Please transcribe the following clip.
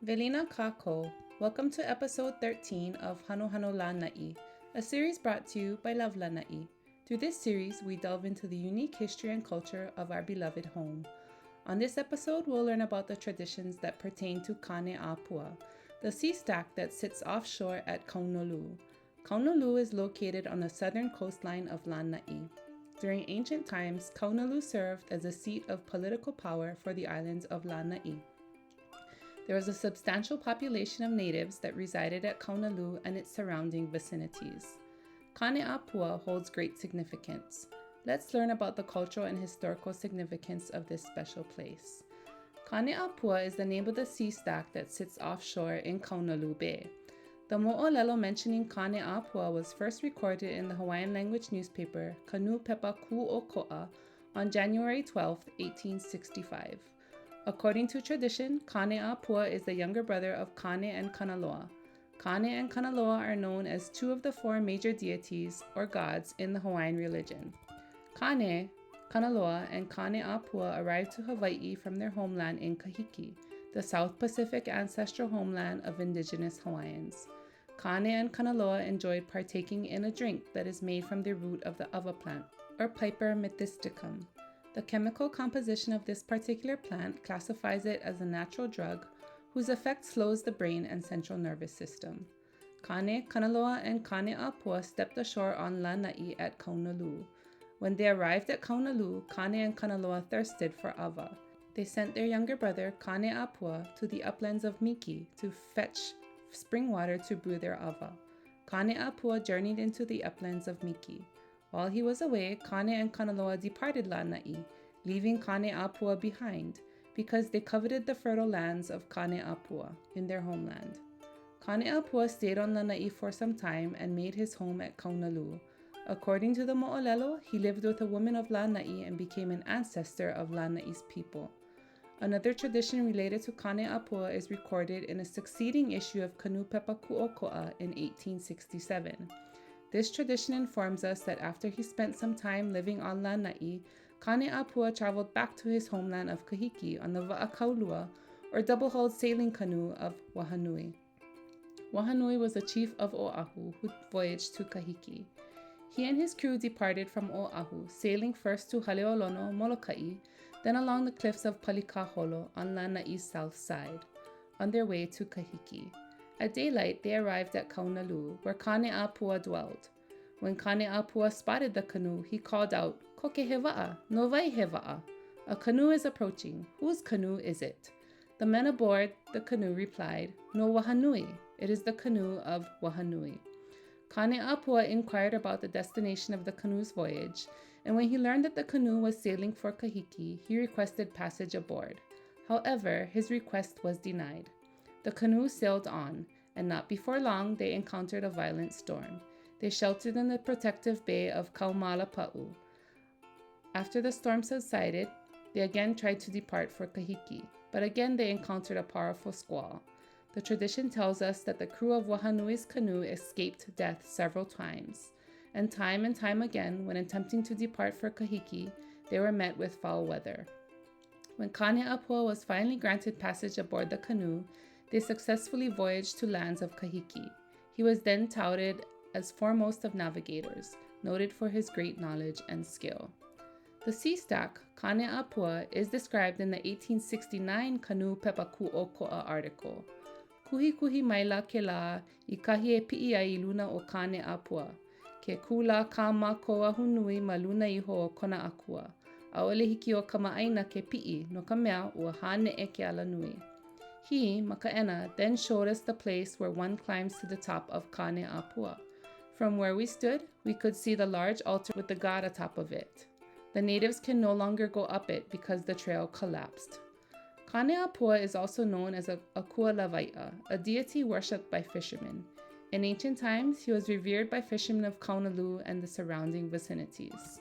Velina Kako, welcome to episode 13 of Hanohano Lānaʻi, a series brought to you by Love Lānaʻi. Through this series, we delve into the unique history and culture of our beloved home. On this episode, we'll learn about the traditions that pertain to Kāneʻāpua, the sea stack that sits offshore at Kāonolu. Kāonolu is located on the southern coastline of Lānaʻi. During ancient times, Kāonolu served as a seat of political power for the islands of Lānaʻi. There was a substantial population of natives that resided at Kāonolu and its surrounding vicinities. Kāneʻāpua holds great significance. Let's learn about the cultural and historical significance of this special place. Kāneʻāpua is the name of the sea stack that sits offshore in Kāonolu Bay. The Moʻolelo mentioning Kāneʻāpua was first recorded in the Hawaiian language newspaper Kāneʻāpua Kuʻokoʻa on January 12, 1865. According to tradition, Kāneʻāpua is the younger brother of Kane and Kanaloa. Kane and Kanaloa are known as two of the four major deities or gods in the Hawaiian religion. Kane, Kanaloa, and Kāneʻāpua arrived to Hawaii from their homeland in Kahiki, the South Pacific ancestral homeland of indigenous Hawaiians. Kane and Kanaloa enjoyed partaking in a drink that is made from the root of the ava plant, or Piper methysticum. The chemical composition of this particular plant classifies it as a natural drug whose effect slows the brain and central nervous system. Kane, Kanaloa, and Kāneʻāpua stepped ashore on Lānaʻi at Kāonolu. When they arrived at Kāonolu, Kane and Kanaloa thirsted for ava. They sent their younger brother, Kāneʻāpua, to the uplands of Miki to fetch spring water to brew their ava. Kāneʻāpua journeyed into the uplands of Miki. While he was away, Kane and Kanaloa departed Lānaʻi, leaving Kāneʻāpua behind, because they coveted the fertile lands of Kāneʻāpua in their homeland. Kāneʻāpua stayed on Lānaʻi for some time and made his home at Kāonolu. According to the Moʻolelo, he lived with a woman of Lānaʻi and became an ancestor of Lānaʻi's people. Another tradition related to Kāneʻāpua is recorded in a succeeding issue of Kāneʻāpua Kuʻokoʻa in 1867. This tradition informs us that after he spent some time living on Lānaʻi, Kāneʻāpua traveled back to his homeland of Kahiki on the Wa'akaulua, or double-hulled sailing canoe of Wahanui. Wahanui was a chief of Oahu who voyaged to Kahiki. He and his crew departed from Oahu, sailing first to Haleolono, Molokaʻi, then along the cliffs of Palikaholo on Lānaʻi's south side, on their way to Kahiki. At daylight, they arrived at Kāonolu, where Kāneʻāpua dwelled. When Kāneʻāpua spotted the canoe, he called out, "Koke he wa'a, no vai he wa'a." A canoe is approaching. Whose canoe is it? The men aboard the canoe replied, "No Wahanui. It is the canoe of Wahanui." Kāneʻāpua inquired about the destination of the canoe's voyage, and when he learned that the canoe was sailing for Kahiki, he requested passage aboard. However, his request was denied. The canoe sailed on, and not before long they encountered a violent storm. They sheltered in the protective bay of Kaumalapa'u. After the storm subsided, they again tried to depart for Kahiki, but again they encountered a powerful squall. The tradition tells us that the crew of Wahanui's canoe escaped death several times, and time again, when attempting to depart for Kahiki, they were met with foul weather. When Kāneʻāpua was finally granted passage aboard the canoe, they successfully voyaged to lands of Kahiki. He was then touted as foremost of navigators, noted for his great knowledge and skill. The sea stack, Kāneʻāpua, is described in the 1869 Kāneʻāpua Kuʻokoʻa article. Kuhi kuhi maila ke la, I kahi e pi'i ai luna o Kāneʻāpua. Ke kula ka mākoa hunui ma luna iho o kona akua. A'ole hiki o ka ma'aina ke pi'i no ka mea ua hāne'e ke ala nui. He, Maka'ena, then showed us the place where one climbs to the top of Kāneʻāpua. From where we stood, we could see the large altar with the god atop of it. The natives can no longer go up it because the trail collapsed. Kāneʻāpua is also known as a Akua Lawai'a, a deity worshipped by fishermen. In ancient times, he was revered by fishermen of Kāonolu and the surrounding vicinities.